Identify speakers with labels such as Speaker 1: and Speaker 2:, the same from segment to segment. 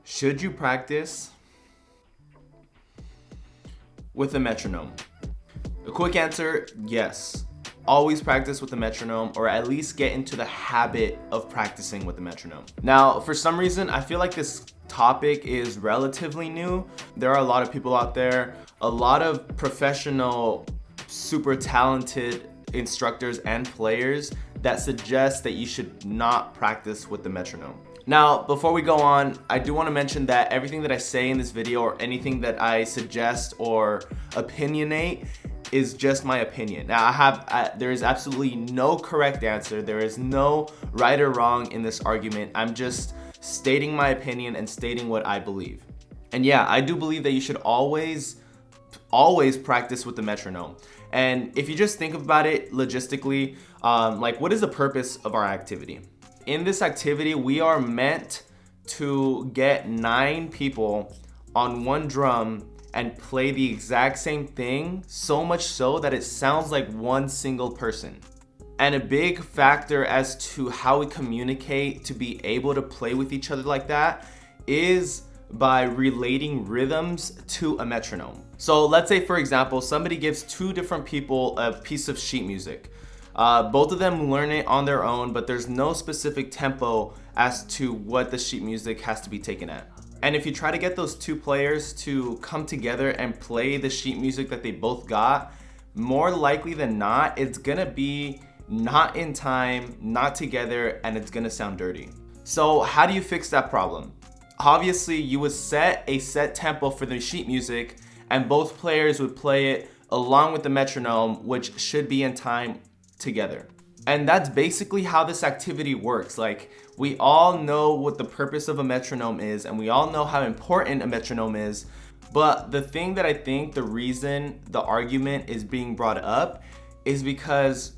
Speaker 1: Should you practice with a metronome? A quick answer, yes. Always practice with the metronome, or at least get into the habit of practicing with the metronome. Now, for some reason, I feel like this topic is relatively new. There are a lot of people out there, a lot of professional, super talented instructors and players that suggest that you should not practice with the metronome. Now, before we go on, I do want to mention that everything that I say in this video or anything that I suggest or opinionate is just my opinion. Now, there is absolutely no correct answer. There is no right or wrong in this argument. I'm just stating my opinion and stating what I believe. And yeah, I do believe that you should always practice with the metronome. And if you just think about it logistically, like, what is the purpose of our activity? In this activity, we are meant to get 9 people on one drum and play the exact same thing, so much so that it sounds like one single person. And a big factor as to how we communicate to be able to play with each other like that is by relating rhythms to a metronome. So let's say, for example, somebody gives 2 different people a piece of sheet music. Both of them learn it on their own, but there's no specific tempo as to what the sheet music has to be taken at. And if you try to get those 2 players to come together and play the sheet music that they both got, more likely than not, it's gonna be not in time, not together, and it's gonna sound dirty. So how do you fix that problem? Obviously, you would set a set tempo for the sheet music, and both players would play it along with the metronome, which should be in time together. And that's basically how this activity works. Like, we all know what the purpose of a metronome is, and we all know how important a metronome is. But the thing that I think the reason the argument is being brought up is because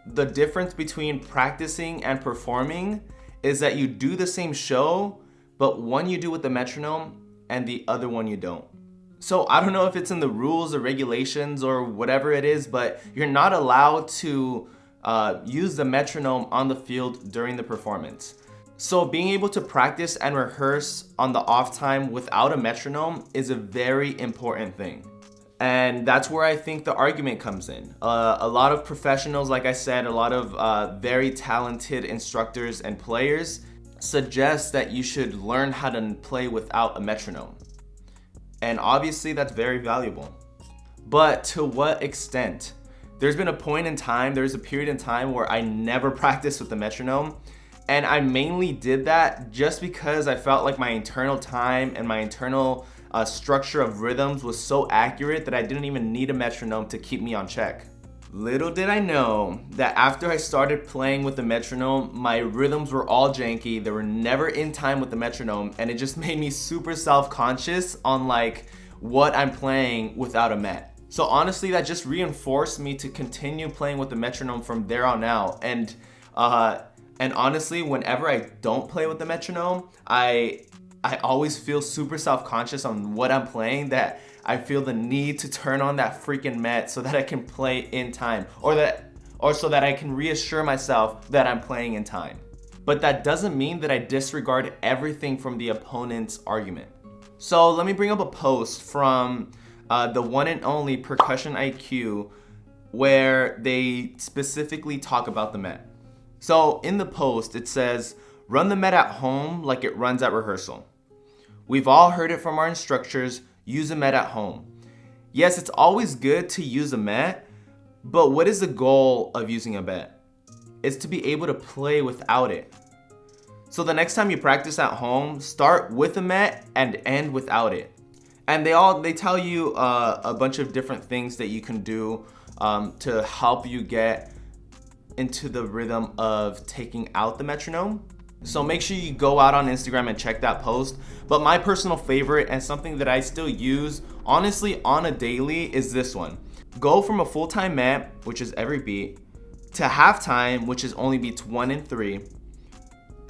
Speaker 1: the difference between practicing and performing is that you do the same show, but one you do with the metronome and the other one you don't. So I don't know if it's in the rules or regulations or whatever it is, but you're not allowed to use the metronome on the field during the performance. So being able to practice and rehearse on the off time without a metronome is a very important thing. And that's where I think the argument comes in. A lot of professionals, like I said, a lot of very talented instructors and players suggest that you should learn how to play without a metronome. And obviously that's very valuable. But to what extent? There's been a point in time, there's a period in time where I never practiced with the metronome. And I mainly did that just because I felt like my internal time and my internal structure of rhythms was so accurate that I didn't even need a metronome to keep me on check. Little did I know that after I started playing with the metronome, my rhythms were all janky. They were never in time with the metronome, and it just made me super self-conscious on like what I'm playing without a met. So honestly, that just reinforced me to continue playing with the metronome from there on out. And honestly, whenever I don't play with the metronome, I always feel super self-conscious on what I'm playing, that I feel the need to turn on that freaking met so that I can play in time, or so that I can reassure myself that I'm playing in time. But that doesn't mean that I disregard everything from the opponent's argument. So let me bring up a post from the one and only Percussion IQ, where they specifically talk about the met. So in the post, it says, "Run the met at home like it runs at rehearsal. We've all heard it from our instructors, use a met at home. Yes, it's always good to use a met, but what is the goal of using a met? It's to be able to play without it. So the next time you practice at home, start with a met and end without it." And they tell you a bunch of different things that you can do to help you get into the rhythm of taking out the metronome. So make sure you go out on Instagram and check that post. But my personal favorite, and something that I still use honestly on a daily, is this one. Go from a full-time met, which is every beat, to halftime, which is only beats 1 and 3,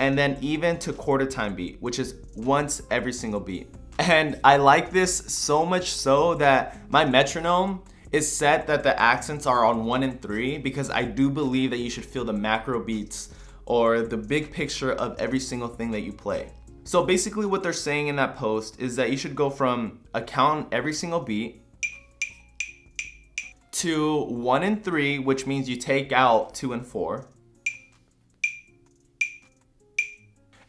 Speaker 1: and then even to quarter time beat, which is once every single beat. And I like this so much so that my metronome is set that the accents are on 1 and 3, because I do believe that you should feel the macro beats or the big picture of every single thing that you play. So basically what they're saying in that post is that you should go from a count every single beat to 1 and 3, which means you take out 2 and 4.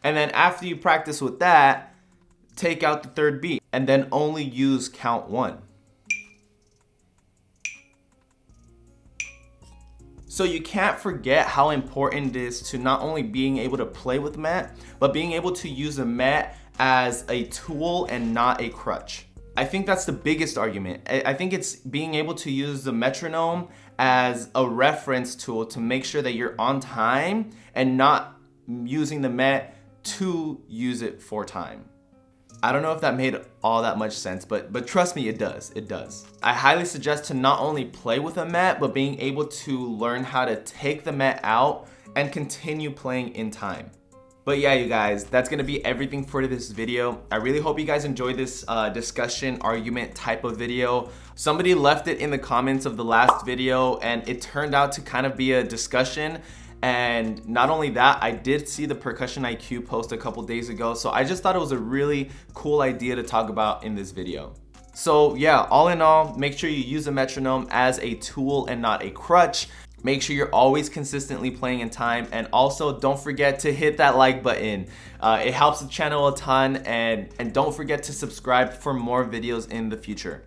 Speaker 1: And then after you practice with that, take out the third beat and then only use count 1. So you can't forget how important it is to not only being able to play with the mat, but being able to use the mat as a tool and not a crutch. I think that's the biggest argument. I think it's being able to use the metronome as a reference tool to make sure that you're on time and not using the mat to use it for time. I don't know if that made all that much sense, but trust me, it does. It does. I highly suggest to not only play with a mat, but being able to learn how to take the mat out and continue playing in time. But yeah, you guys, that's gonna be everything for this video. I really hope you guys enjoyed this discussion, argument type of video. Somebody left it in the comments of the last video and it turned out to kind of be a discussion. And not only that, I did see the Percussion IQ post a couple days ago, so I just thought it was a really cool idea to talk about in this video. So yeah, all in all, make sure you use a metronome as a tool and not a crutch. Make sure you're always consistently playing in time, and also don't forget to hit that like button. It helps the channel a ton, and don't forget to subscribe for more videos in the future.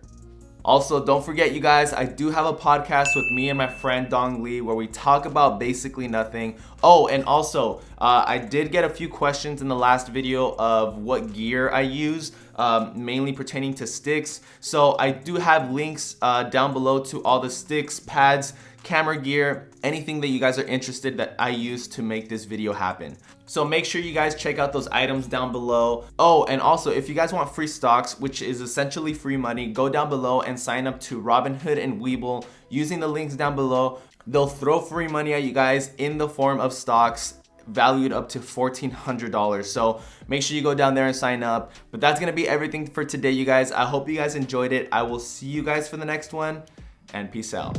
Speaker 1: Also, don't forget, you guys, I do have a podcast with me and my friend Dong Lee where we talk about basically nothing. Oh, and also, I did get a few questions in the last video of what gear I use, mainly pertaining to sticks. So I do have links down below to all the sticks, pads, camera gear, anything that you guys are interested that I use to make this video happen. So make sure you guys check out those items down below. Oh, and also if you guys want free stocks, which is essentially free money, go down below and sign up to Robinhood and Webull using the links down below. They'll throw free money at you guys in the form of stocks valued up to $1,400. So make sure you go down there and sign up. But that's gonna be everything for today, you guys. I hope you guys enjoyed it. I will see you guys for the next one, and peace out.